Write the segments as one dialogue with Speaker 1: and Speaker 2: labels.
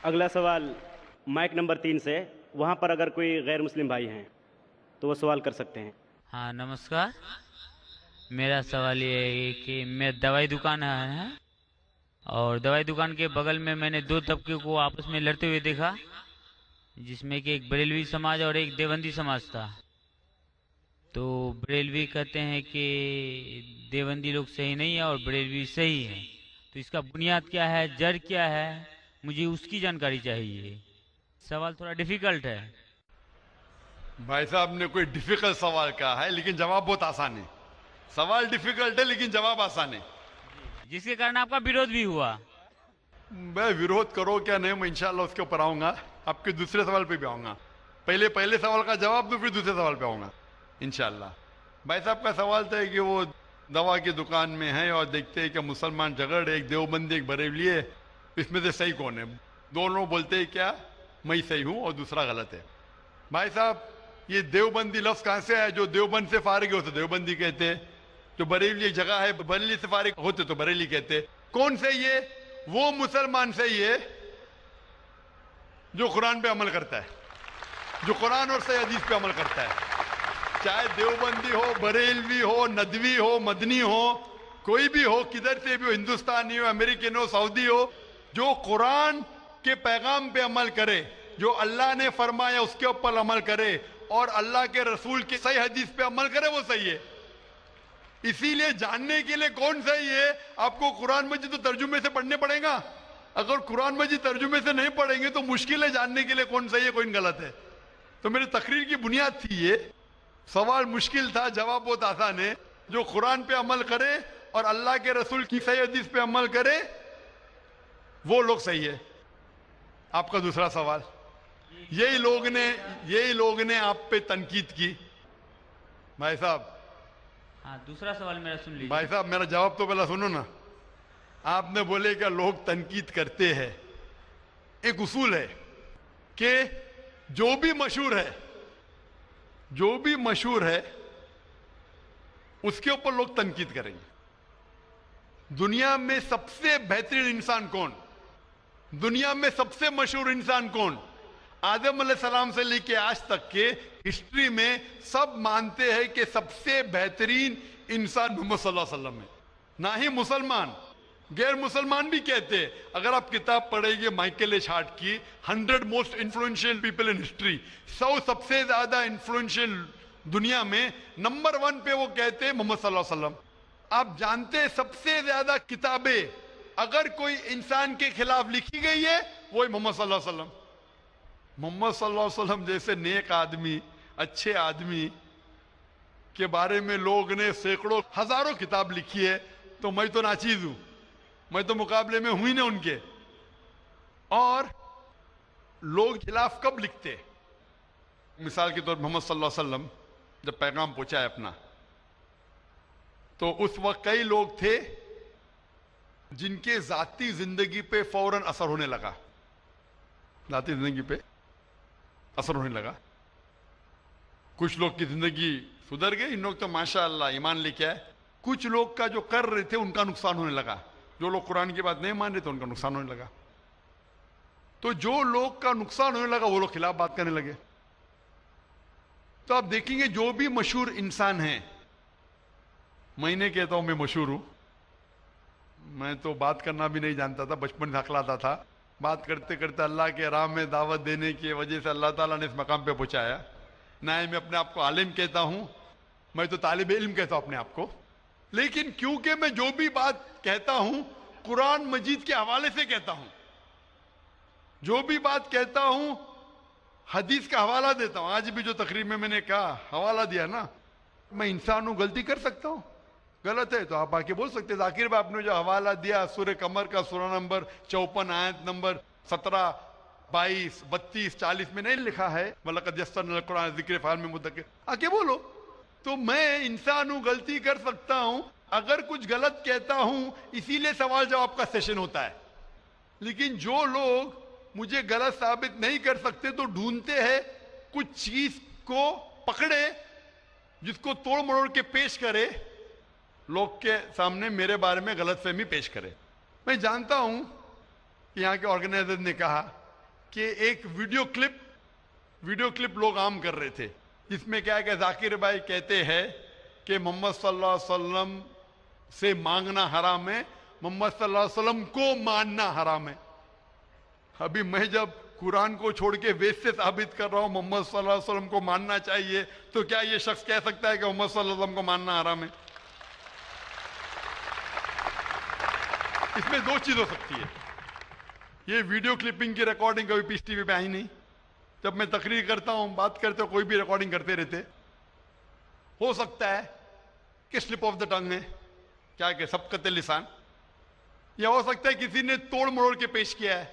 Speaker 1: اگلا سوال mic number 3 سے، وہاں پر اگر کوئی غیر مسلم بھائی ہیں تو وہ سوال کر سکتے ہیں۔
Speaker 2: ہاں نمسکار، میرا سوال یہ ہے کہ میں دوائی دکان ہے اور دوائی دکان کے بغل میں نے دو طبقے کو آپس میں لڑتے ہوئے دیکھا، جس میں کہ ایک بریلوی سماج اور ایک دیوبندی سماج تھا۔ تو بریلوی کہتے ہیں کہ دیوبندی لوگ صحیح نہیں ہے اور بریلوی صحیح ہے، تو اس کا بنیاد کیا ہے، جڑ کیا ہے، مجھے اس کی جانکاری چاہیے۔ سوال تھوڑا ڈیفیکلٹ ہے۔
Speaker 3: بھائی صاحب نے کوئی ڈیفیکلٹ سوال کہا ہے لیکن جواب بہت آسان ہے۔ سوال ڈیفیکلٹ ہے لیکن جواب آسان ہے۔
Speaker 2: جس کے کارن آپ کا ویرودھ بھی ہوا۔
Speaker 3: میں ویرودھ کرو کیا نہیں، میں انشاءاللہ اس کے اوپر آؤں گا، آپ کے دوسرے سوال پہ بھی آؤں گا۔ پہلے سوال کا جواب دو، پھر دوسرے سوال پہ آؤں گا انشاءاللہ۔ بھائی صاحب کا سوال تھا کہ وہ دوا کی دکان میں ہیں اور دیکھتے ہیں کہ مسلمان جھگڑ، ایک دیوبندی ایک بریلوی ہے، اس میں سے صحیح کون ہے؟ دونوں بولتے ہیں کیا میں صحیح ہوں اور دوسرا غلط ہے۔ بھائی صاحب یہ دیوبندی لفظ کہاں سے ہے؟ جو دیوبند سے فارغ ہوتے دیوبندی کہتے ہیں، جو بریلی ایک جگہ ہے بریلی سے فارغ ہوتے تو بریلی کہتے۔ کون صحیح ہے؟ وہ مسلمان صحیح ہے جو قرآن پہ عمل کرتا ہے، جو قرآن اور صحیح حدیث پہ عمل کرتا ہے، چاہے دیوبندی ہو، بریلوی ہو، ندوی ہو، مدنی ہو، کوئی بھی ہو، کدھر سے بھی ہو، ہندوستانی ہو، امریکن ہو، سعودی ہو، جو قرآن کے پیغام پہ عمل کرے، جو اللہ نے فرمایا اس کے اوپر عمل کرے اور اللہ کے رسول کی صحیح حدیث پہ عمل کرے، وہ صحیح ہے۔ اسی لیے جاننے کے لیے کون صحیح ہے آپ کو قرآن مجید تو ترجمے سے پڑھنے پڑے گا۔ اگر قرآن مجید ترجمے سے نہیں پڑھیں گے تو مشکل ہے جاننے کے لیے کون صحیح ہے کون غلط ہے۔ تو میری تقریر کی بنیاد تھی یہ، سوال مشکل تھا، جواب بہت آسان ہے۔ جو قرآن پہ عمل کرے اور اللہ کے رسول کی صحیح حدیث پہ عمل کرے وہ لوگ صحیح ہے۔ آپ کا دوسرا سوال، یہی لوگ نے آپ پہ تنقید کی۔ بھائی صاحب
Speaker 2: ہاں دوسرا سوال میرا سن لیجیے۔
Speaker 3: بھائی صاحب میرا جواب تو پہلا سنو نا۔ آپ نے بولے کہ لوگ تنقید کرتے ہیں، ایک اصول ہے کہ جو بھی مشہور ہے اس کے اوپر لوگ تنقید کریں گے۔ دنیا میں سب سے بہترین انسان کون؟ دنیا میں سب سے مشہور انسان کون؟ آدم علیہ السلام سے لے کے آج تک کے ہسٹری میں سب مانتے ہیں کہ سب سے بہترین انسان محمد صلی اللہ علیہ وسلم ہے۔ نہ ہی مسلمان، غیر مسلمان بھی کہتے ہیں۔ اگر آپ کتاب پڑھیں گے مائیکل ایچ ہارٹ کی 100 most influential people in history, 100 سب سے زیادہ انفلوئنشل دنیا میں نمبر 1 پہ وہ کہتے ہیں محمد صلی اللہ علیہ وسلم۔ آپ جانتے ہیں سب سے زیادہ کتابیں اگر کوئی انسان کے خلاف لکھی گئی ہے وہی محمد صلی اللہ علیہ وسلم۔ محمد صلی اللہ علیہ وسلم جیسے نیک آدمی، اچھے آدمی کے بارے میں لوگ نے سینکڑوں ہزاروں کتاب لکھی ہے، تو میں تو ناچیز ہوں، میں تو مقابلے میں ہوں ہی نہیں ان کے۔ اور لوگ خلاف کب لکھتے؟ مثال کے طور پر محمد صلی اللہ علیہ وسلم جب پیغام پہنچا ہے اپنا، تو اس وقت کئی لوگ تھے جن کے ذاتی زندگی پہ فوراً اثر ہونے لگا، ذاتی زندگی پہ اثر ہونے لگا۔ کچھ لوگ کی زندگی سدھر گئی، ان لوگ تو ماشاءاللہ ایمان لے کے آئے۔ کچھ لوگ کا جو کر رہے تھے ان کا نقصان ہونے لگا، جو لوگ قرآن کی بات نہیں مان رہے تھے ان کا نقصان ہونے لگا۔ تو جو لوگ کا نقصان ہونے لگا وہ لوگ خلاف بات کرنے لگے۔ تو آپ دیکھیں گے جو بھی مشہور انسان ہیں، میں نہیں کہتا ہوں میں مشہور ہوں، میں تو بات کرنا بھی نہیں جانتا تھا، بچپن سے ہکلاتا تھا، بات کرتے کرتے اللہ کے راہ میں دعوت دینے کی وجہ سے اللہ تعالیٰ نے اس مقام پہ پہنچایا۔ نہ ہی میں اپنے آپ کو عالم کہتا ہوں، میں تو طالب علم کہتا ہوں اپنے آپ کو، لیکن کیونکہ میں جو بھی بات کہتا ہوں قرآن مجید کے حوالے سے کہتا ہوں، جو بھی بات کہتا ہوں حدیث کا حوالہ دیتا ہوں۔ آج بھی جو تقریر میں نے کہا حوالہ دیا نا، میں انسان ہوں، غلطی کر سکتا ہوں، غلط ہے تو آپ آ کے بول سکتے ہیں۔ ذاکر بھائی آپ نے جو حوالہ دیا سورہ قمر کا سورہ نمبر 54 آیت نمبر 17، 22، 32، 40 میں نہیں لکھا ہے وَلَقَدْ يَسَّرْنَا الْقُرْآنَ لِلذِّكْرِ فَهَلْ مِن مُدَّكِرٍ؟ آ کے بولو۔ تو میں انسان ہوں، غلطی کر سکتا ہوں، اگر کچھ غلط کہتا ہوں اسی لیے سوال جواب کا سیشن ہوتا ہے۔ لیکن جو لوگ مجھے غلط ثابت نہیں کر سکتے تو ڈھونڈتے ہیں کچھ چیز کو پکڑے جس کو توڑ مروڑ کے پیش کرے، لوگ کے سامنے میرے بارے میں غلط فہمی پیش کرے۔ میں جانتا ہوں کہ یہاں کے آرگنائزر نے کہا کہ ایک ویڈیو کلپ لوگ عام کر رہے تھے. اس میں کیا ہے کہ ذاکر بھائی کہتے ہیں کہ محمد صلی اللہ علیہ وسلم سے مانگنا حرام ہے, محمد صلی اللہ علیہ وسلم کو ماننا حرام ہے. ابھی میں جب قرآن کو چھوڑ کے وید سے ثابت کر رہا ہوں محمد صلی اللہ علیہ وسلم کو ماننا چاہیے, تو کیا یہ شخص کہہ سکتا ہے کہ محمد صلی اللہ علیہ وسلم کو ماننا حرام ہے؟ اس میں دو چیز ہو سکتی ہے. یہ ویڈیو کلپنگ کی ریکارڈنگ کبھی پیس ٹی وی پہ آئی نہیں. جب میں تقریر کرتا ہوں, بات کرتے ہوں, کوئی بھی ریکارڈنگ کرتے رہتے. ہو سکتا ہے کہ سلپ آف دا ٹنگ ہے, کیا کہ سبقت لسان, یا ہو سکتا ہے کسی نے توڑ مروڑ کے پیش کیا ہے.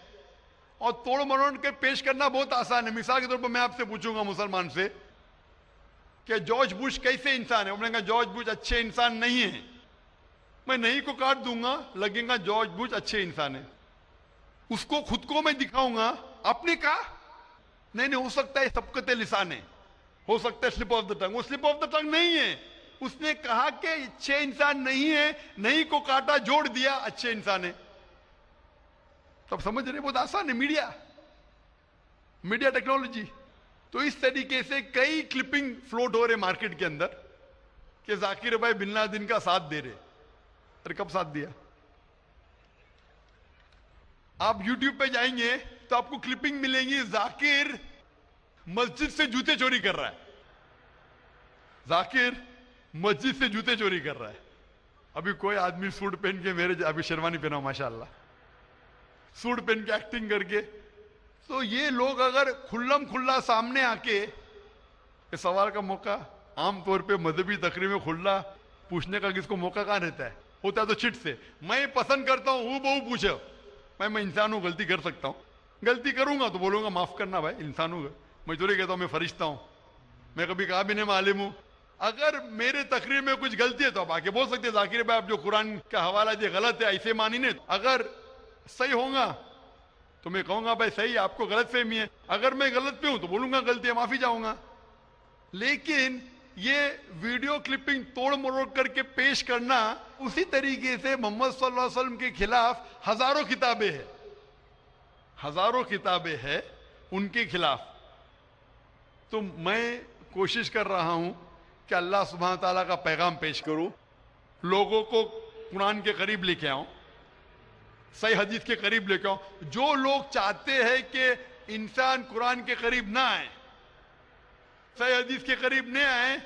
Speaker 3: اور توڑ مروڑ کے پیش کرنا بہت آسان ہے. مثال کے طور پر میں آپ سے پوچھوں گا مسلمان سے کہ جارج بش کیسے انسان ہے, انہوں نے کہا جارج بش اچھے انسان نہیں ہیں. میں نہیں کو کاٹ دوں گا, لگے گا جارج بش اچھے انسان ہے. اس کو خود کو میں دکھاؤں گا, آپ نے کہا نہیں, ہو سکتا ہے سبقت لسان ہے, ہو سکتا ہے سلپ آف دا ٹنگ. وہ سلپ آف دا ٹنگ نہیں ہے. اس نے کہا کہ اچھے انسان نہیں ہے, نہیں کو کاٹا, جوڑ دیا, اچھے انسان ہے. تب سمجھ رہے, بہت آسان ہے. Media technology. تو اس طریقے سے کئی کلپنگ فلوٹ ہو رہے مارکیٹ کے اندر کہ ذاکر بھائی بن لادن کا ساتھ دے رہے. ارے کب ساتھ دیا؟ آپ یوٹیوب پہ جائیں گے تو آپ کو کلپنگ ملیں گی, ذاکر مسجد سے جوتے چوری کر رہا ہے. ذاکر مسجد سے جوتے چوری کر رہا ہے. ابھی کوئی آدمی سوٹ پہن کے, میرے ابھی شیروانی پہنا ہوں ماشاءاللہ, سوٹ پہن کے ایکٹنگ کر کے. تو یہ لوگ اگر کھلم کھلا سامنے آ کے, اس سوال کا موقع عام طور پہ مذہبی تقریر میں کھلا پوچھنے کا کس کو موقع کہاں رہتا ہے, ہوتا ہے تو چٹ سے. میں پسند کرتا ہوں بہو پوچھو, میں انسان ہوں, غلطی کر سکتا ہوں. غلطی کروں گا تو بولوں گا معاف کرنا بھائی, انسان ہوں. میں چوری کہتا ہوں میں فرشتہ ہوں, میں کبھی کہا بھی نہیں میں عالم ہوں. اگر میرے تقریر میں کچھ غلطی ہے تو آپ آ کے بول سکتے ہیں ذاکر بھائی آپ جو قرآن کا حوالہ دیا غلط ہے, ایسے مانی نہیں. اگر صحیح ہوگا تو میں کہوں گا بھائی صحیح, آپ کو غلط فہمی ہے. اگر میں غلط پہ ہوں تو بولوں گا غلطی ہے, معافی چاہوں گا. لیکن یہ ویڈیو کلپنگ توڑ مروڑ کر کے پیش کرنا, اسی طریقے سے محمد صلی اللہ علیہ وسلم کے خلاف ہزاروں کتابیں ہیں ان کے خلاف. تو میں کوشش کر رہا ہوں کہ اللہ سبحانہ تعالیٰ کا پیغام پیش کروں, لوگوں کو قرآن کے قریب لے کے آؤں, صحیح حدیث کے قریب لے کے آؤں. جو لوگ چاہتے ہیں کہ انسان قرآن کے قریب نہ آئے, صحیح حدیث کے قریب نہ آئے,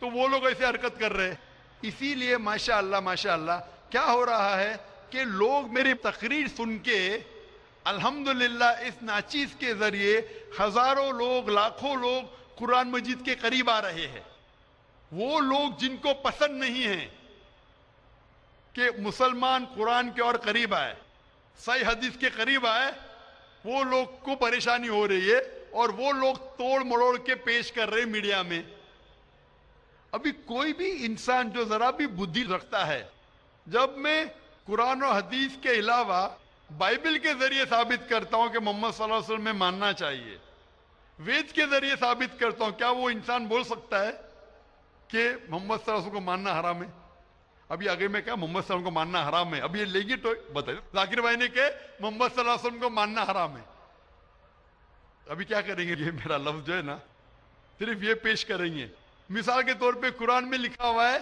Speaker 3: تو وہ لوگ ایسے حرکت کر رہے ہیں. اسی لیے ماشاءاللہ کیا ہو رہا ہے کہ لوگ میری تقریر سن کے الحمدللہ اس ناچیز کے ذریعے ہزاروں لوگ, لاکھوں لوگ قرآن مجید کے قریب آ رہے ہیں. وہ لوگ جن کو پسند نہیں ہے کہ مسلمان قرآن کے اور قریب آئے, صحیح حدیث کے قریب آئے, وہ لوگ کو پریشانی ہو رہی ہے, اور وہ لوگ توڑ مروڑ کے پیش کر رہے میڈیا میں. ابھی کوئی بھی انسان جو ذرا بھی بدھی رکھتا ہے, جب میں قرآن و حدیث کے علاوہ بائبل کے ذریعے ثابت کرتا ہوں کہ محمد صلی اللہ علیہ وسلم میں ماننا چاہیے, وید کے ذریعے ثابت کرتا ہوں, کیا وہ انسان بول سکتا ہے کہ محمد صلی اللہ علیہ وسلم کو ماننا حرام ہے؟ ابھی آگے میں کہا محمد صلی اللہ علیہ وسلم کو ماننا حرام ہے, اب یہ لیں گے تو بتائیے. ذاکر بھائی نے کہ محمد صلی اللہ علیہ وسلم کو ماننا حرام ہے. ابھی کیا کریں گے؟ یہ میرا لفظ جو ہے نا, صرف یہ پیش کریں گے. مثال کے طور پہ قرآن میں لکھا ہوا ہے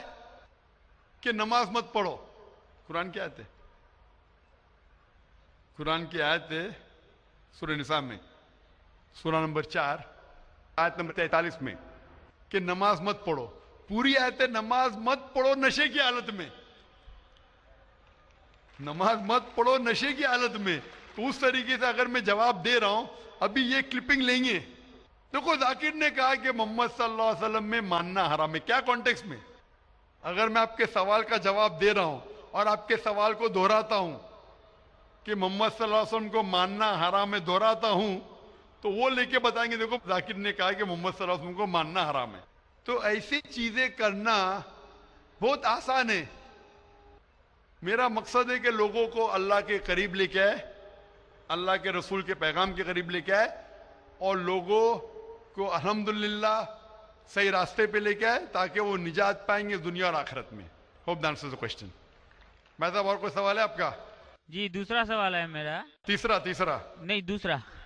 Speaker 3: کہ نماز مت پڑھو. قرآن کی آیت ہے, قرآن کی آیت ہے سورہ نساء میں, سورہ نمبر 4 آیت نمبر 43 میں, کہ نماز مت پڑھو. پوری آیت ہے نماز مت پڑھو نشے کی حالت میں, نماز مت پڑھو نشے کی حالت میں. تو اس طریقے سے اگر میں جواب دے رہا ہوں, ابھی یہ کلپنگ لیں گے. دیکھو ذاکر نے کہا کہ محمد صلی اللہ علیہ وسلم میں ماننا حرام ہے. کیا کانٹیکس میں؟ اگر میں آپ کے سوال کا جواب دے رہا ہوں اور آپ کے سوال کو دہراتا ہوں کہ محمد صلی اللہ علیہ وسلم کو ماننا حرام ہے, دہراتا ہوں, تو وہ لے کے بتائیں گے دیکھو ذاکر نے کہا کہ محمد صلی اللہ علیہ وسلم کو ماننا حرام ہے. تو ایسی چیزیں کرنا بہت آسان ہے. میرا مقصد ہے کہ لوگوں کو اللہ کے قریب لے کے آئے, اللہ کے رسول کے پیغام کے قریب لے کے آئے, اور لوگوں کو الحمدللہ صحیح راستے پہ لے کے آئے, تاکہ وہ نجات پائیں گے دنیا اور آخرت میں. Hope that answers the question. میں صاحب اور کوئی سوال ہے آپ کا؟
Speaker 2: جی دوسرا سوال ہے میرا.
Speaker 3: تیسرا
Speaker 2: نہیں دوسرا.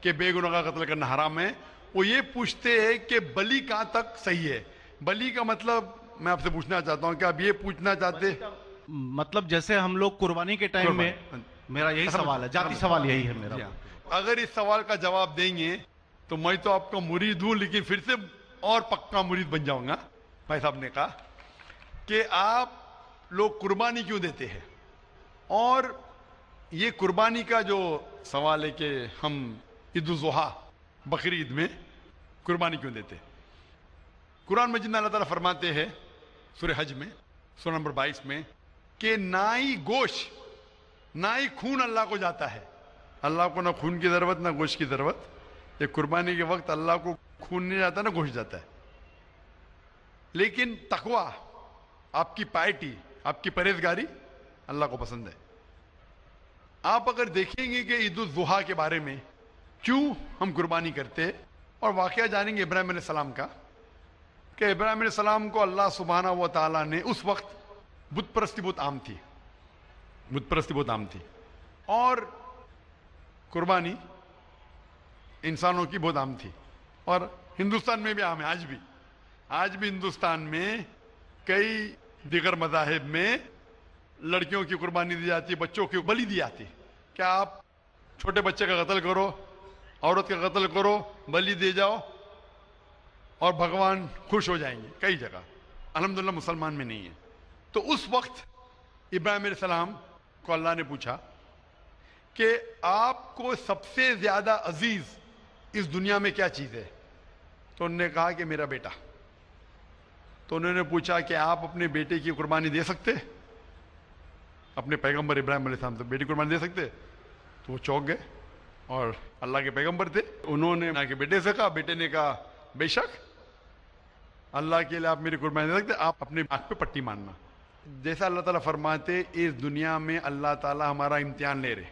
Speaker 3: کہ بے گناہ کا قتل کرنا حرام ہے، وہ یہ پوچھتے ہیں کہ بلی کہاں تک صحیح ہے. بلی کا مطلب میں آپ سے پوچھنا چاہتا ہوں کہ آپ یہ پوچھنا چاہتے
Speaker 4: مطلب جیسے ہم لوگ قربانی کے ٹائم میں، میرا یہی سوال ہے، ذاتی سوال یہی ہے میرا.
Speaker 3: اگر اس سوال کا جواب دیں گے تو میں تو آپ کا مرید ہوں، لیکن پھر سے اور پکا مرید بن جاؤں گا. بھائی صاحب نے کہا کہ آپ لوگ قربانی کیوں دیتے ہیں، اور یہ قربانی کا جو سوال ہے کہ ہم عید الاضحیٰ بقرعید میں قربانی کیوں دیتے ہیں. قرآن مجید میں اللہ تعالیٰ فرماتے ہیں سورہ حج میں سورہ نمبر 22 میں کہ نہ ہی گوشت نہ ہی خون اللہ کو جاتا ہے. اللہ کو نہ خون کی ضرورت نہ گوشت کی ضرورت. یہ قربانی کے وقت اللہ کو خون نہیں جاتا نہ گوشت جاتا ہے، لیکن تقویٰ، آپ کی پائٹی، آپ کی پرہیزگاری اللہ کو پسند ہے. آپ اگر دیکھیں گے کہ عید الاضحیٰ کے بارے میں کیوں ہم قربانی کرتے، اور واقعہ جانیں گے ابراہیم علیہ السلام کا، کہ ابراہیم علیہ السلام کو اللہ سبحانہ و تعالیٰ نے اس وقت بت پرستی بہت عام تھی، بت پرستی بہت عام تھی، اور قربانی انسانوں کی بہت عام تھی، اور ہندوستان میں بھی عام ہے. آج بھی ہندوستان میں کئی دیگر مذاہب میں لڑکیوں کی قربانی دی جاتی ہے، بچوں کی بلی دی جاتی. کیا آپ چھوٹے بچے کا قتل کرو، عورت کا قتل کرو، بلی دے جاؤ اور بھگوان خوش ہو جائیں گے. کئی جگہ الحمدللہ مسلمان میں نہیں ہے. تو اس وقت ابراہیم علیہ السلام کو اللہ نے پوچھا کہ آپ کو سب سے زیادہ عزیز اس دنیا میں کیا چیز ہے؟ تو انہوں نے کہا کہ میرا بیٹا. تو انہوں نے پوچھا کہ آپ اپنے بیٹے کی قربانی دے سکتے؟ اپنے پیغمبر ابراہیم علیہ السلام سے بیٹی قربانی دے سکتے؟ تو وہ چونک گئے، اور اللہ کے پیغمبر تھے. انہوں نے کے بیٹے سے کہا، بیٹے نے کہا بے شک اللہ کے لیے آپ میری قربانی دے سکتے، آپ اپنے آنکھ پہ پٹی ماننا. جیسا اللہ تعالیٰ فرماتے اس دنیا میں اللہ تعالیٰ ہمارا امتحان لے رہے،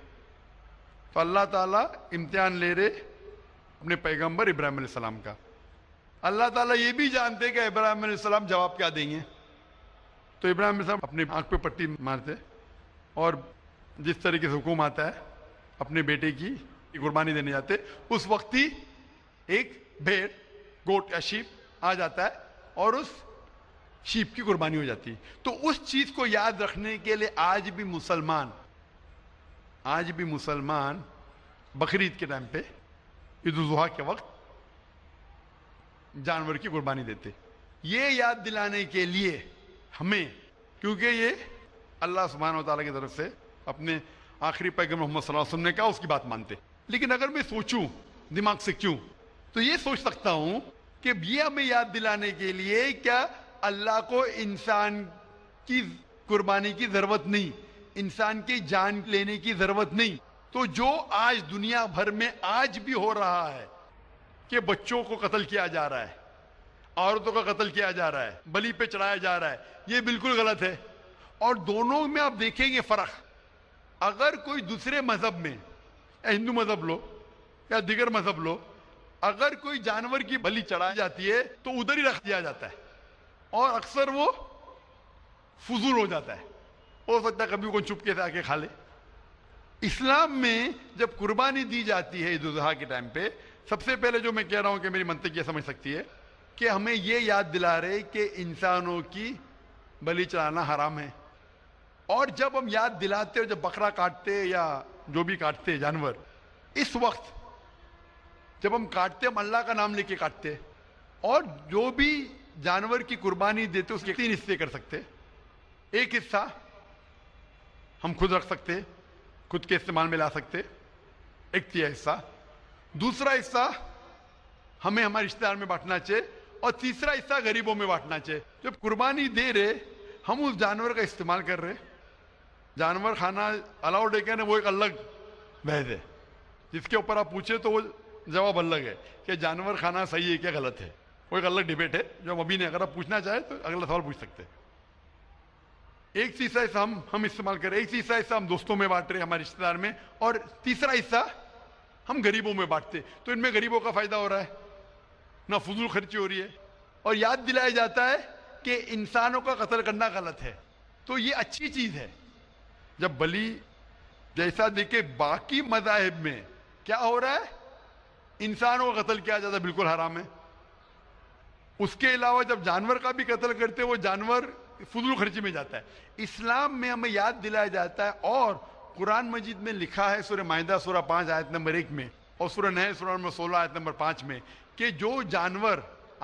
Speaker 3: تو اللہ تعالیٰ امتحان لے رہے اپنے پیغمبر ابراہیم علیہ السلام کا. اللہ تعالیٰ یہ بھی جانتے کہ ابراہیم علیہ السلام جواب کیا دیں گے. تو ابراہیم علیہ السلام اپنے آنکھ پہ پٹی مارتے، اور جس طریقے سے حکم آتا ہے اپنے بیٹے کی قربانی دینے جاتے. اس وقت ہی ایک بھیڑ، گوٹ یا شیپ آ جاتا ہے اور اس شیپ کی قربانی ہو جاتی ہے. تو اس چیز کو یاد رکھنے کے لیے آج بھی مسلمان بقرعید کے ٹائم پہ، عید الاضحیٰ کے وقت جانور کی قربانی دیتے. یہ یاد دلانے کے لیے ہمیں، کیونکہ یہ اللہ سبحانہ و تعالیٰ کی طرف سے اپنے آخری پیغمبر محمد صلی اللہ علیہ وسلم نے کہا، اس کی بات مانتے. لیکن اگر میں سوچوں دماغ سے کیوں، تو یہ سوچ سکتا ہوں کہ یہ ہمیں یاد دلانے کے لیے کیا اللہ کو انسان کی قربانی کی ضرورت نہیں، انسان کی جان لینے کی ضرورت نہیں. تو جو آج دنیا بھر میں آج بھی ہو رہا ہے کہ بچوں کو قتل کیا جا رہا ہے، عورتوں کا قتل کیا جا رہا ہے، بلی پہ چڑھایا جا رہا ہے، یہ بالکل غلط ہے. اور دونوں میں آپ دیکھیں گے فرق. اگر کوئی دوسرے مذہب میں، ہندو مذہب لو یا دیگر مذہب لو، اگر کوئی جانور کی بلی چڑھائی جاتی ہے تو ادھر ہی رکھ دیا جاتا ہے، اور اکثر وہ فضول ہو جاتا ہے. ہو سکتا ہے کبھی کوئی چپ کے سے آ کے کھا لے. اسلام میں جب قربانی دی جاتی ہے عید الاضحیٰ کے ٹائم پہ، سب سے پہلے جو میں کہہ رہا ہوں کہ میری منطق یہ سمجھ سکتی ہے کہ ہمیں یہ یاد دلا رہے کہ انسانوں کی بلی چڑھانا حرام ہے. اور جب ہم یاد دلاتے، جب بکرا کاٹتے یا جو بھی کاٹتے جانور، اس وقت جب ہم کاٹتے ہم اللہ کا نام لے کے کاٹتے. اور جو بھی جانور کی قربانی دیتے اس کے 3 حصے کر سکتے. ایک حصہ ہم خود رکھ سکتے، خود کے استعمال میں لا سکتے، ایک 3 حصہ. دوسرا حصہ ہمیں ہمارے رشتہ دار میں بانٹنا چاہیے، اور تیسرا حصہ غریبوں میں بانٹنا چاہیے. جب قربانی دے رہے ہم اس جانور کا استعمال کر رہے. جانور کھانا الاؤڈ ہے کہ نہیں، وہ ایک الگ بحث ہے جس کے اوپر آپ پوچھے تو وہ جواب الگ ہے کہ جانور کھانا صحیح ہے کیا غلط ہے. وہ ایک الگ ڈیبیٹ ہے جو ہم ابھی نہیں، اگر آپ پوچھنا چاہیں تو اگلا سوال پوچھ سکتے ہیں. ایک تیسرا حصہ ہم استعمال کر رہے، ایک تیسرا حصہ ہم دوستوں میں بانٹ رہے ہمارے رشتہ دار میں، اور تیسرا حصہ ہم غریبوں میں بانٹتے. تو ان میں غریبوں کا فائدہ ہو رہا ہے، نہ فضول خرچی ہو رہی ہے، اور یاد دلایا جاتا ہے کہ انسانوں کا قتل کرنا غلط ہے. تو یہ اچھی چیز ہے. جب بلی جیسا دیکھے باقی مذاہب میں کیا ہو رہا ہے انسانوں کا قتل کیا جاتا ہے بالکل حرام ہے. اس کے علاوہ جب جانور کا بھی قتل کرتے وہ جانور فضول خرچی میں جاتا ہے. اسلام میں ہمیں یاد دلایا جاتا ہے اور قرآن مجید میں لکھا ہے سورہ مائدہ سورہ 5 آیت نمبر 1 میں اور سورہ نحل سورہ نمبر 16 آیت نمبر 5 میں کہ جو جانور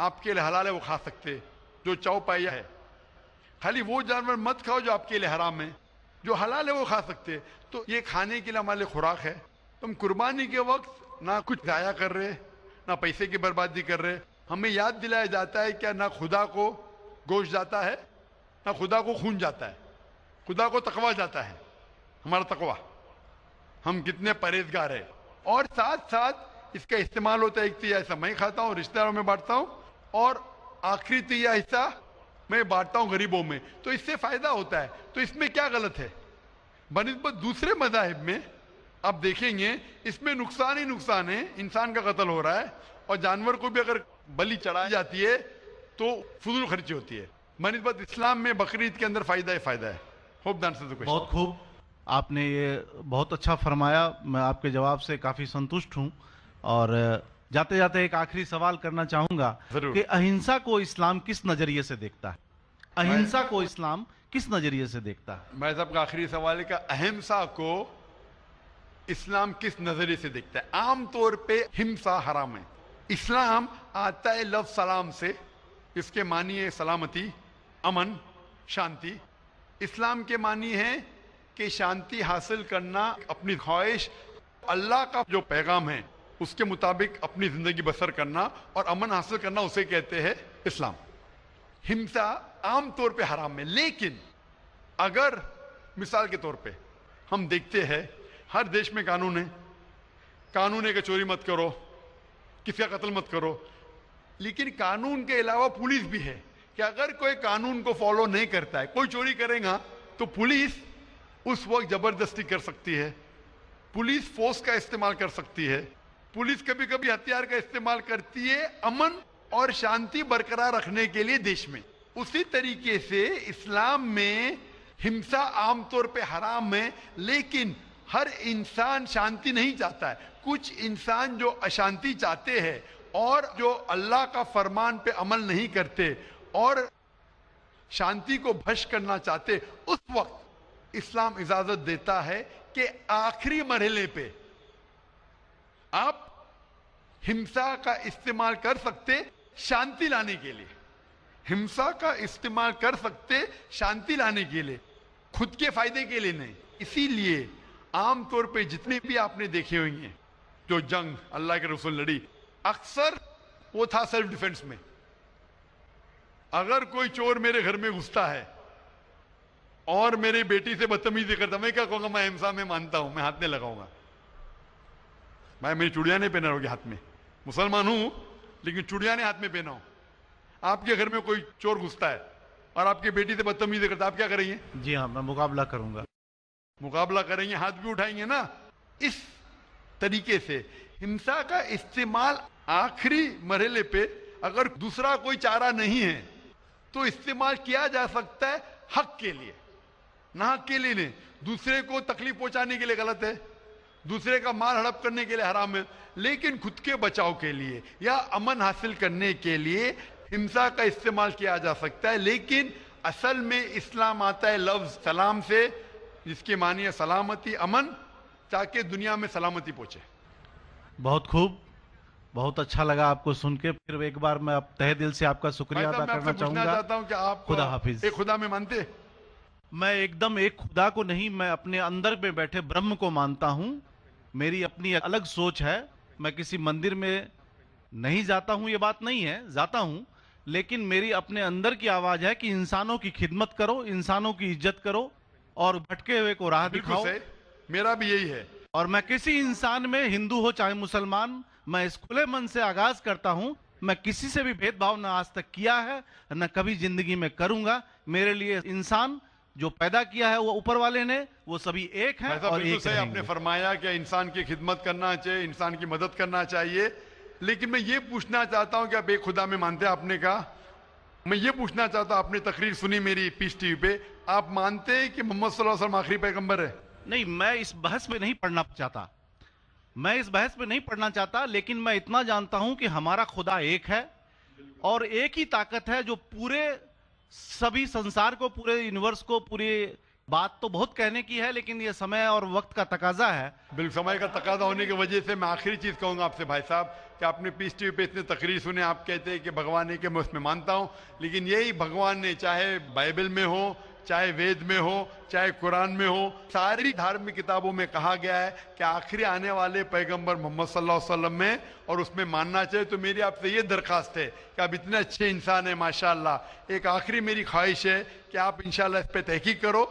Speaker 3: آپ کے لیے حلال ہے وہ کھا سکتے, جو چوپائیا ہے. خالی وہ جانور مت کھاؤ جو آپ کے لیے حرام ہے, جو حلال ہے وہ کھا سکتے. تو یہ کھانے کے لیے ہمارے خوراک ہے. تم قربانی کے وقت نہ کچھ ضائع کر رہے نہ پیسے کی بربادی کر رہے. ہمیں یاد دلایا جاتا ہے کہ نہ خدا کو گوشت جاتا ہے نہ خدا کو خون جاتا ہے, خدا کو تقویٰ جاتا ہے. ہمارا تقویٰ, ہم کتنے پرہیزگار ہیں. اور ساتھ ساتھ اس کا استعمال ہوتا ہے, ایک تیہائی حصہ میں کھاتا ہوں, رشتہ داروں میں بانٹتا ہوں, اور آخری تیہائی حصہ میں بانٹتا ہوں غریبوں میں. تو اس سے فائدہ ہوتا ہے. تو اس میں کیا غلط ہے؟ بنسبت دوسرے مذاہب میں آپ دیکھیں گے اس میں نقصان ہی نقصان ہے. انسان کا قتل ہو رہا ہے اور جانور کو بھی اگر بلی چڑھائی جاتی ہے تو فضول خرچی ہوتی ہے. بنسبت اسلام میں بقرعید کے اندر فائدہ ہی فائدہ ہے. ہوپ دان سے
Speaker 4: بہت خوب, آپ نے یہ بہت اچھا فرمایا. میں آپ کے جواب سے کافی سنتشٹ ہوں. اور جاتے جاتے ایک آخری سوال کرنا چاہوں گا کہ اہنسا کو اسلام کس نظریے سے دیکھتا ہے؟ اہنسا کو اسلام کس نظریے سے دیکھتا ہے؟
Speaker 3: میں صاحب کا آخری سوال ہے کہ اہمسا کو اسلام کس نظریے سے دیکھتا ہے؟ عام طور پہ ہمسا حرام ہے. اسلام آتا ہے لفظ سلام سے, اس کے معنی ہے سلامتی, امن, شانتی. اسلام کے معنی ہے کہ شانتی حاصل کرنا, اپنی خواہش, اللہ کا جو پیغام ہے اس کے مطابق اپنی زندگی بسر کرنا اور امن حاصل کرنا, اسے کہتے ہیں اسلام. ہمسا عام طور پہ حرام ہے. لیکن اگر مثال کے طور پہ ہم دیکھتے ہیں ہر دیش میں قانون ہے, قانون ہے کہ چوری مت کرو, کسی کا قتل مت کرو. لیکن قانون کے علاوہ پولیس بھی ہے کہ اگر کوئی قانون کو فالو نہیں کرتا ہے, کوئی چوری کرے گا تو پولیس اس وقت زبردستی کر سکتی ہے, پولیس فورس کا استعمال کر سکتی ہے, پولیس کبھی کبھی ہتھیار کا استعمال کرتی ہے امن اور شانتی برقرار رکھنے کے لیے دیش میں. اسی طریقے سے اسلام میں ہمسا عام طور پہ حرام ہے, لیکن ہر انسان شانتی نہیں چاہتا ہے. کچھ انسان جو اشانتی چاہتے ہیں اور جو اللہ کا فرمان پہ عمل نہیں کرتے اور شانتی کو بھش کرنا چاہتے, اس وقت اسلام اجازت دیتا ہے کہ آخری مرحلے پہ آپ ہمسا کا استعمال کر سکتے شانتی لانے کے لیے. ہمسا کا استعمال کر سکتے شانتی لانے کے لیے, خود کے فائدے کے لیے نہیں. اسی لیے عام طور پہ جتنے بھی آپ نے دیکھے ہوئے ہیں جو جنگ اللہ کے رسول لڑی, اکثر وہ تھا سیلف ڈیفنس میں. اگر کوئی چور میرے گھر میں گھستا ہے اور میری بیٹی سے بدتمیزی کرتا, میں کیا کہوں گا؟ میں ہمسا میں مانتا ہوں, میں ہاتھ نہیں لگاؤں گا. میں میری چوڑیاں نہیں پہنا ہوگی ہاتھ میں, مسلمان ہوں لیکن چوڑیاں نہیں ہاتھ میں پہنا ہوں. آپ کے گھر میں کوئی چور گھستا ہے اور آپ کی بیٹی سے بدتمیزی کرتا, آپ کیا کریں گے؟
Speaker 4: جی ہاں, میں مقابلہ کروں گا.
Speaker 3: مقابلہ کریں گے, ہاتھ بھی اٹھائیں گے نا. اس طریقے سے ہمسا کا استعمال آخری مرحلے پہ اگر دوسرا کوئی چارہ نہیں ہے تو استعمال کیا جا سکتا ہے حق کے لیے, نہ حق کے لیے نہیں. دوسرے کو تکلیف پہنچانے کے لیے غلط ہے, دوسرے کا مال ہڑپ کرنے کے لیے حرام ہے, لیکن خود کے بچاؤ کے لیے یا امن حاصل کرنے کے لیے ہمسا کا استعمال کیا جا سکتا ہے. لیکن اصل میں اسلام آتا ہے لفظ سلام سے, جس کے معنی ہے سلامتی, امن, تاکہ دنیا میں سلامتی پہنچے.
Speaker 4: بہت خوب, بہت اچھا لگا آپ کو سن کے. پھر ایک بار میں تہہ دل سے آپ کا شکریہ ادا کرنا چاہوں گا.
Speaker 3: چاہتا ہوں کہ آپ
Speaker 4: خدا حافظ.
Speaker 3: ایک خدا میں مانتے؟
Speaker 4: میں ایک دم ایک خدا کو نہیں, میں اپنے اندر میں بیٹھے برہم کو مانتا ہوں. میری اپنی الگ سوچ ہے. میں کسی مندر میں نہیں جاتا ہوں, یہ بات نہیں ہے, جاتا ہوں, لیکن میری اپنے اندر کی آواز ہے کہ انسانوں کی خدمت کرو, انسانوں کی عزت کرو اور بھٹکے ہوئے کو راہ دکھاؤ.
Speaker 3: میرا بھی یہی ہے.
Speaker 4: اور میں کسی انسان میں, ہندو ہو چاہے مسلمان, میں اس کھلے من سے آغاز کرتا ہوں. میں کسی سے بھی بھید بھاؤ نہ آج تک کیا ہے, نہ کبھی زندگی میں کروں گا. میرے لیے انسان جو پیدا کیا ہے وہ اوپر والے نے, وہ سبھی ایک ہیں اور ایک رہیں گے.
Speaker 3: آپ نے فرمایا کہ انسان کی خدمت کرنا چاہیے, انسان کی مدد کرنا چاہیے, لیکن میں یہ پوچھنا چاہتا ہوں کہ آپ ایک خدا میں مانتے ہیں؟ آپ نے کہا. میں یہ پوچھنا چاہتا ہوں, آپ نے تقریر سنی میری پیس ٹی وی پہ, آپ مانتے ہیں کہ محمد صلی اللہ علیہ وسلم آخری پیغمبر ہے؟
Speaker 4: نہیں, میں اس بحث میں نہیں پڑھنا چاہتا. میں اس بحث پہ نہیں پڑھنا چاہتا، لیکن میں اتنا جانتا ہوں کہ ہمارا خدا ایک ہے اور ایک ہی طاقت ہے جو پورے سبھی سنسار کو، پورے یونیورس کو، پوری بات تو بہت کہنے کی ہے لیکن یہ سمے اور وقت کا تقاضا ہے۔
Speaker 3: بالکل سمے کا تقاضا ہونے کی وجہ سے میں آخری چیز کہوں گا آپ سے بھائی صاحب کہ آپ نے پیس ٹی وی پہ اتنے تقریر سنے، آپ کہتے ہیں کہ بھگوان ہے کہ میں اس میں مانتا ہوں، لیکن یہی بھگوان نے چاہے بائبل میں ہو، چاہے وید میں ہو، چاہے قرآن میں ہو، ساری دھارمک کتابوں میں کہا گیا ہے کہ آخری آنے والے پیغمبر محمد صلی اللہ علیہ وسلم میں، اور اس میں ماننا چاہیے۔ تو میری آپ سے یہ درخواست ہے کہ آپ اتنے اچھے انسان ہیں ماشاءاللہ، ایک آخری میری خواہش ہے کہ آپ انشاءاللہ اس پہ تحقیق کرو،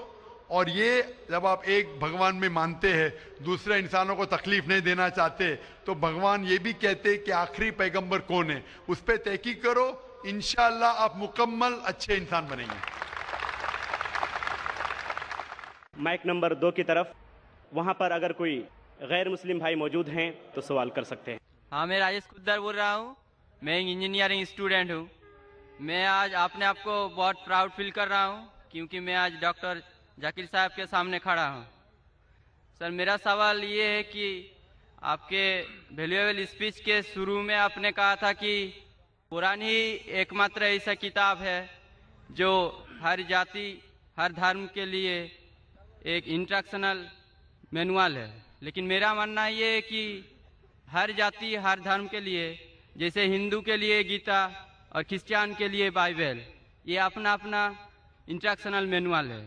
Speaker 3: اور یہ جب آپ ایک بھگوان میں مانتے ہیں، دوسرے انسانوں کو تکلیف نہیں دینا چاہتے، تو بھگوان یہ بھی کہتے کہ آخری پیغمبر کون ہے، اس پہ تحقیق کرو، انشاءاللہ آپ مکمل اچھے انسان بنیں گے۔
Speaker 1: مائک نمبر 2 کی طرف، وہاں پر اگر کوئی غیر مسلم بھائی موجود ہیں تو سوال کر سکتے ہیں۔
Speaker 5: ہاں، میں راجیش کدر بول رہا ہوں، میں ایک انجینئرنگ اسٹوڈنٹ ہوں۔ میں آج اپنے آپ کو بہت پراؤڈ فیل کر رہا ہوں کیونکہ میں آج ڈاکٹر ذاکر صاحب کے سامنے کھڑا ہوں۔ سر، میرا سوال یہ ہے کہ آپ کے ویلیویبل اسپیچ کے شروع میں آپ نے کہا تھا کہ قرآن ہی ایک ماتر ایسا کتاب ہے جو ہر جاتی، ہر دھرم کے لیے ایک انسٹرکشنل مینوال ہے، لیکن میرا ماننا یہ ہے کہ ہر جاتی، ہر دھرم کے لیے، جیسے ہندو کے لیے گیتا اور کرسچین کے لیے بائبل، یہ اپنا اپنا انسٹرکشنل مینوال ہے۔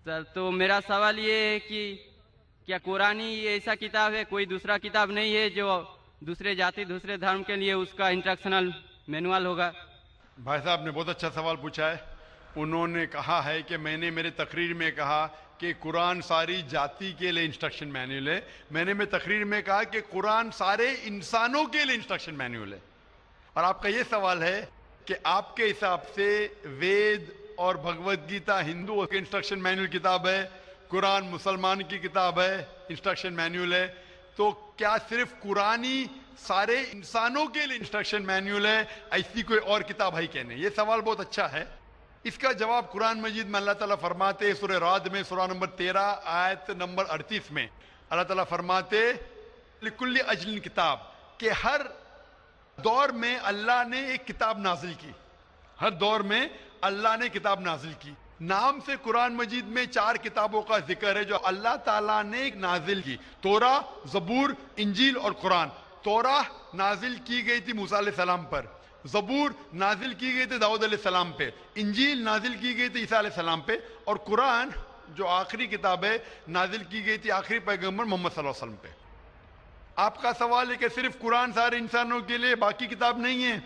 Speaker 5: سر، تو میرا سوال یہ ہے کہ کیا قرآن ہی ایسا کتاب ہے، کوئی دوسرا کتاب نہیں ہے جو دوسرے جاتی، دوسرے دھرم کے لیے اس کا انسٹرکشنل مینوال ہوگا؟
Speaker 3: بھائی صاحب نے بہت اچھا سوال پوچھا ہے۔ انہوں نے کہا ہے کہ میں نے میرے تقریر میں کہا کہ قرآن ساری جاتی کے لیے انسٹرکشن مینیول ہے، میں نے تقریر میں کہا کہ قرآن سارے انسانوں کے لیے انسٹرکشن مینیول ہے۔ اور آپ کا یہ سوال ہے کہ آپ کے حساب سے وید اور بھگوت گیتا ہندو کے انسٹرکشن مینیول کتاب ہے، قرآن مسلمان کی کتاب ہے، انسٹرکشن مینیول ہے، تو کیا صرف قرآن ہی سارے انسانوں کے لیے انسٹرکشن مینیول ہے، ایسی کوئی اور کتاب ہے کہنے؟ یہ سوال بہت اچھا ہے۔ اس کا جواب قرآن مجید میں اللہ تعالیٰ فرماتے ہیں، سورہ رعد میں سورہ نمبر 13 آیت نمبر 38 میں اللہ تعالیٰ فرماتے لکل اجل کتاب، کہ ہر دور میں اللہ نے ایک کتاب نازل کی، ہر دور میں اللہ نے کتاب نازل کی۔ نام سے قرآن مجید میں 4 کتابوں کا ذکر ہے جو اللہ تعالیٰ نے نازل کی، توراہ، زبور، انجیل اور قرآن۔ توراہ نازل کی گئی تھی موسیٰ علیہ السلام پر، زبور نازل کی گئی تھی داؤد علیہ السلام پہ، انجیل نازل کی گئی تھی عیسیٰ علیہ السلام پہ، اور قرآن جو آخری کتاب ہے نازل کی گئی تھی آخری پیغمبر محمد صلی اللہ علیہ وسلم پہ۔ آپ کا سوال ہے کہ صرف قرآن سارے انسانوں کے لیے، باقی کتاب نہیں ہے؟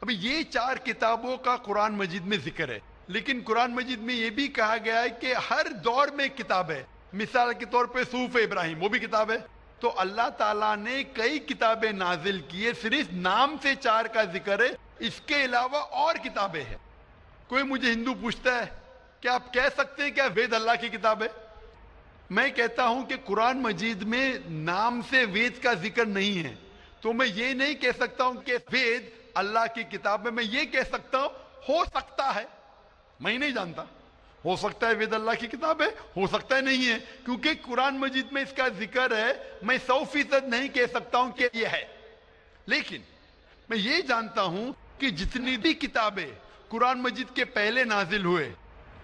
Speaker 3: ابھی یہ 4 کتابوں کا قرآن مجید میں ذکر ہے، لیکن قرآن مجید میں یہ بھی کہا گیا ہے کہ ہر دور میں ایک کتاب ہے۔ مثال کے طور پہ صحف ابراہیم، وہ بھی کتاب ہے۔ تو اللہ تعالیٰ نے کئی کتابیں نازل کی ہے، صرف نام سے 4 کا ذکر ہے، اس کے علاوہ اور کتابیں ہیں۔ کوئی مجھے ہندو پوچھتا ہے کہ آپ کہہ سکتے ہیں کیا وید اللہ کی کتاب ہے؟ میں کہتا ہوں کہ قرآن مجید میں نام سے وید کا ذکر نہیں ہے، تو میں یہ نہیں کہہ سکتا ہوں کہ وید اللہ کی کتاب ہے۔ میں یہ کہہ سکتا ہوں ہو سکتا ہے، میں نہیں جانتا، ہو سکتا ہے وید اللہ کی کتاب ہے، ہو سکتا ہے نہیں ہے، کیونکہ قرآن مجید میں اس کا ذکر ہے۔ میں 100% نہیں کہہ سکتا ہوں کہ یہ ہے، لیکن میں یہ جانتا ہوں کہ جتنی بھی کتابیں قرآن مجید کے پہلے نازل ہوئے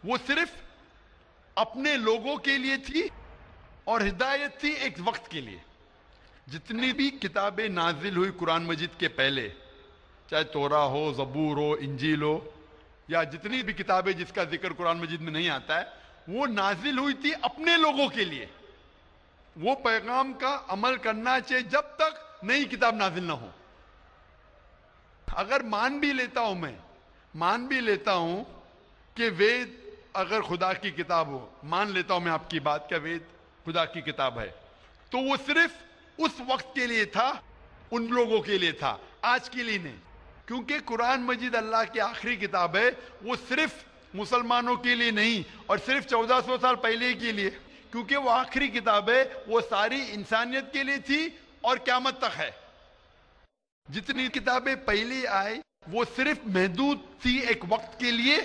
Speaker 3: وہ صرف اپنے لوگوں کے لیے تھی اور ہدایت تھی ایک وقت کے لیے۔ جتنی بھی کتابیں نازل ہوئی قرآن مجید کے پہلے، چاہے توراہ ہو، زبور ہو، انجیل ہو، یا جتنی بھی کتابیں جس کا ذکر قرآن مجید میں نہیں آتا ہے، وہ نازل ہوئی تھی اپنے لوگوں کے لیے۔ وہ پیغام کا عمل کرنا چاہیے جب تک نئی کتاب نازل نہ ہو۔ اگر مان بھی لیتا ہوں کہ وید اگر خدا کی کتاب ہو، مان لیتا ہوں میں آپ کی بات کہ وید خدا کی کتاب ہے، تو وہ صرف اس وقت کے لیے تھا، ان لوگوں کے لیے تھا، آج کے لیے نہیں۔ کیونکہ قرآن مجید اللہ کی آخری کتاب ہے، وہ صرف مسلمانوں کے لیے نہیں اور صرف 1400 سال پہلے کے لیے، کیونکہ وہ آخری کتاب ہے، وہ ساری انسانیت کے لیے تھی اور قیامت تک ہے۔ جتنی کتابیں پہلے آئی وہ صرف محدود تھی ایک وقت کے لیے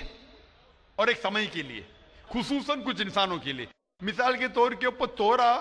Speaker 3: اور ایک سمے کے لیے، خصوصاً کچھ انسانوں کے لیے۔ مثال کے طور کے اوپر توراہ